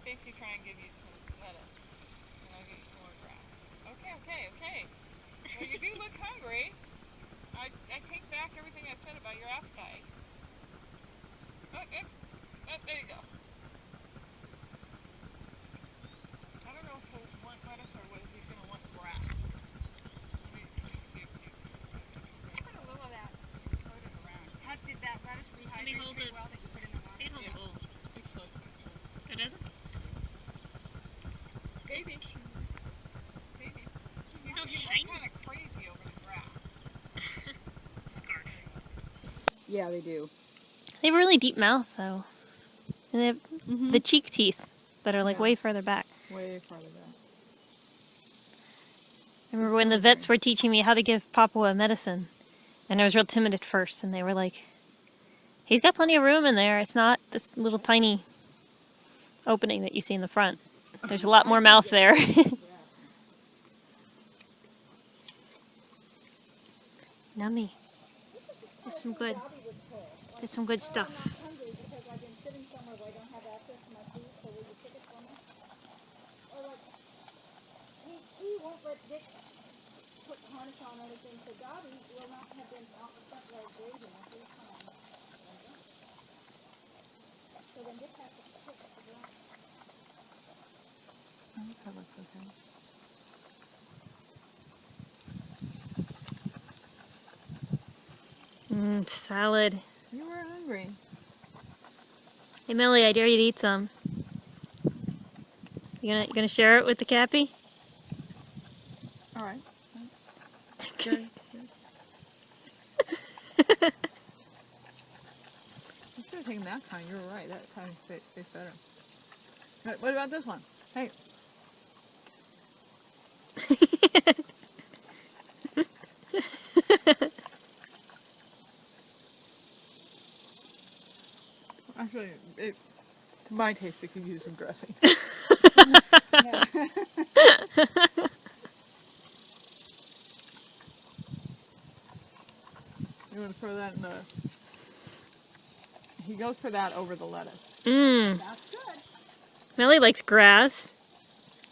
Stacy try and give you some lettuce, and I'll get you some more grass. Okay. Well, you do look hungry. I take back everything I said about your appetite. There you go. I don't know if he'll want lettuce or whether he's going to want grass. Let me see if he's... Put a little of that coated around. Did that lettuce rehydrate pretty well that you put in the water? Hold the bowl. It should. It doesn't? Baby. You know, he's kind of crazy over the grass. Yeah, they do. They have a really deep mouth, though. And they have the cheek teeth that are like way further back. Way farther back. I remember when the vets were teaching me how to give Papua medicine, and I was real timid at first, and they were like, he's got plenty of room in there. It's not this little tiny opening that you see in the front. There's a lot more mouth there. Nummy. There's some good stuff. Salad. You were hungry. Hey Millie, I dare you to eat some. You gonna share it with the Cappy? All right. Good. I should have taken that kind. You were right. That kind tastes better. Right, what about this one? Hey. Actually, to my taste, it could use some dressing. You want to throw that in the... He goes for that over the lettuce. That's good. Millie likes grass.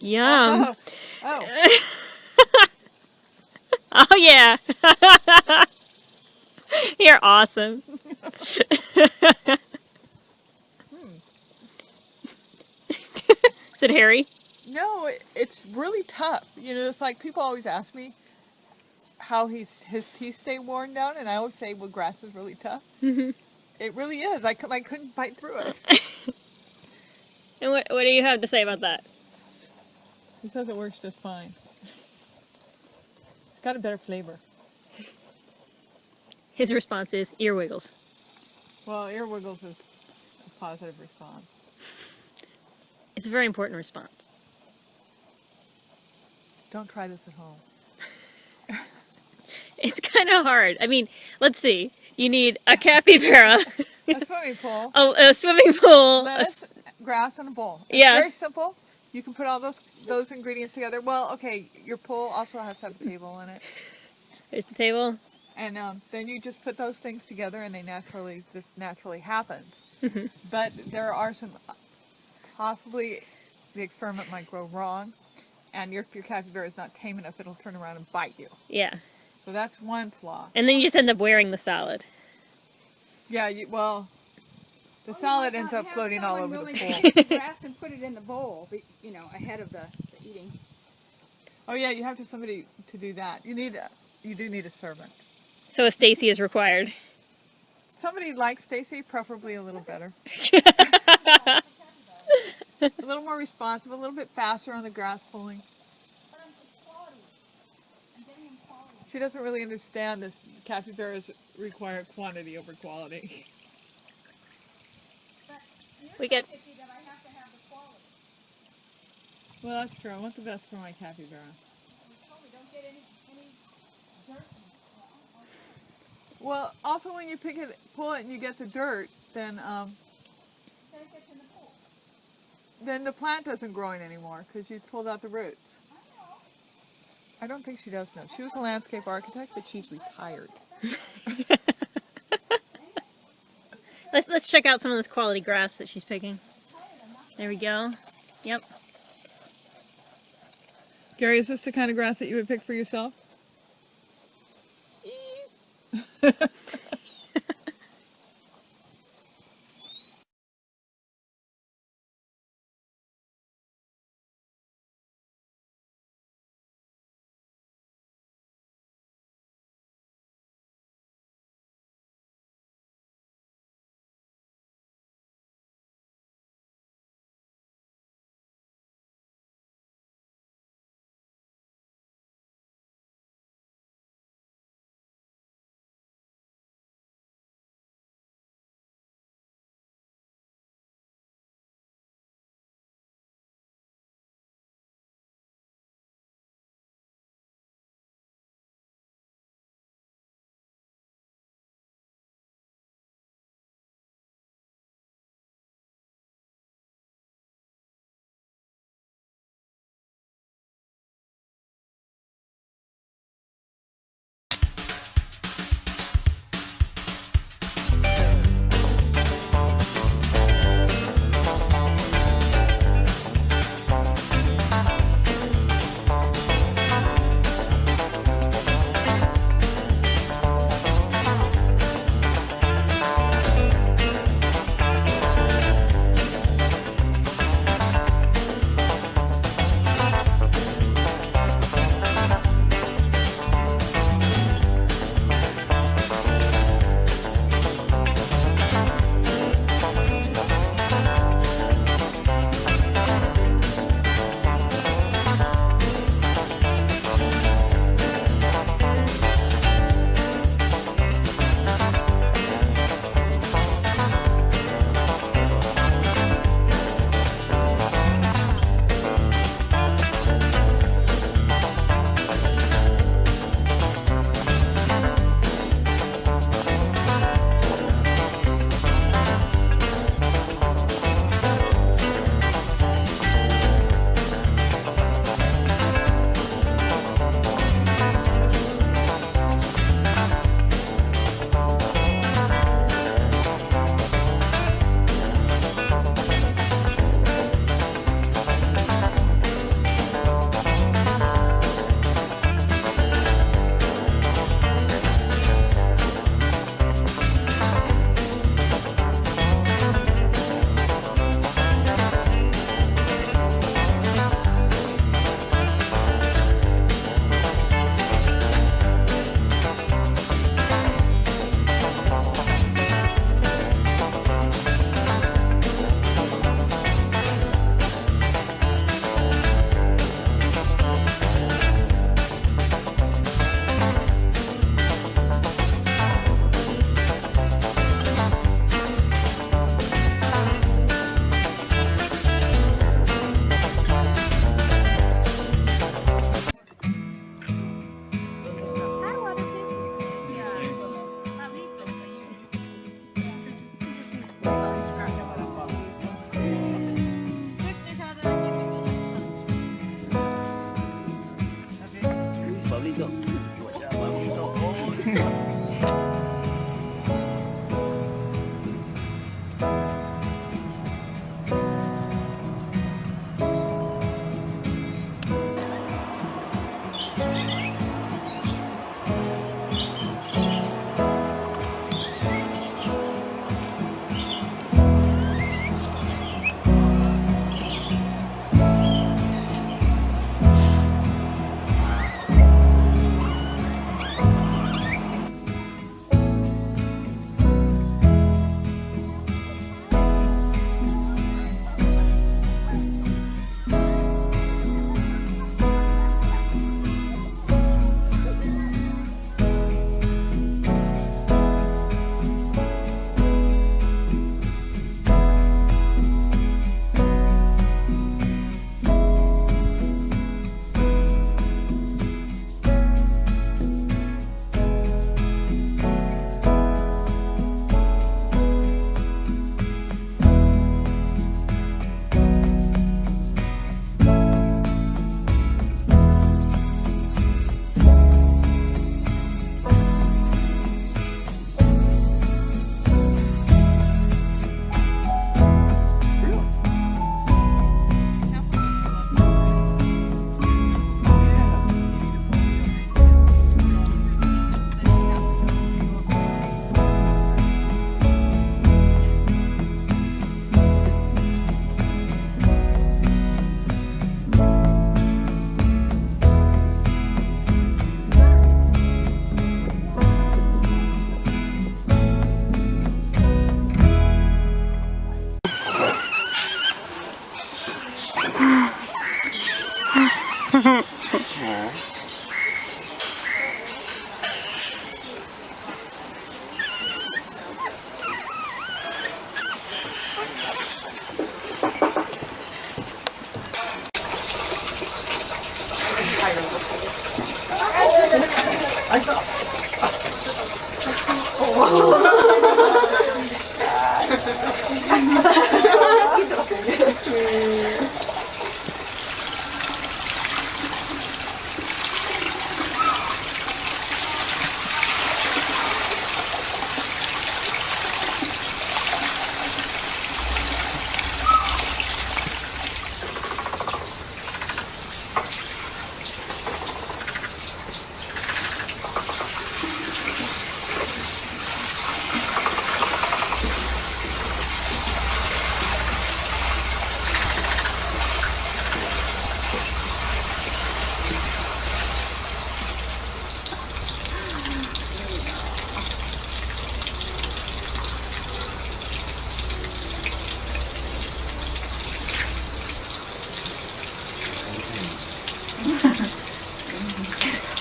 Yum. Oh. Oh yeah. You're awesome. Is it hairy? No, it's really tough. You know, it's like people always ask me how his teeth stay worn down, and I always say, well, grass is really tough. It really is. I couldn't bite through it. And what do you have to say about that? He says it works just fine. It's got a better flavor. His response is ear wiggles. Well, ear wiggles is a positive response. It's a very important response. Don't try this at home. It's kind of hard. I mean, let's see. You need a capybara. A swimming pool. A swimming pool. Lettuce, grass, and a bowl. It's very simple. You can put all those ingredients together. Well, okay, your pool also has to have a table in it. There's the table. And then you just put those things together, and this naturally happens. But there are some, possibly the experiment might go wrong, and if your capybara is not tame enough, it'll turn around and bite you. Yeah. So that's one flaw. And then you just end up wearing the salad. Yeah, the salad ends up floating all over the pool. Take the grass and put it in the bowl, you know, ahead of the eating. Oh yeah, you have to have somebody to do that. You do need a servant. So a Stacy is required. Somebody like Stacy, preferably a little better. A little more responsive, a little bit faster on the grass pulling. She doesn't really understand this. Capybaras require quantity over quality. We get. Well, that's true. I want the best for my capybara. Well, also when you pull it and you get the dirt, then the plant doesn't grow in anymore because you pulled out the roots. I don't think she does know. She was a landscape architect, but she's retired. Let's check out some of this quality grass that she's picking. There we go. Yep. Gary, is this the kind of grass that you would pick for yourself?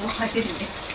뭐 하겠네.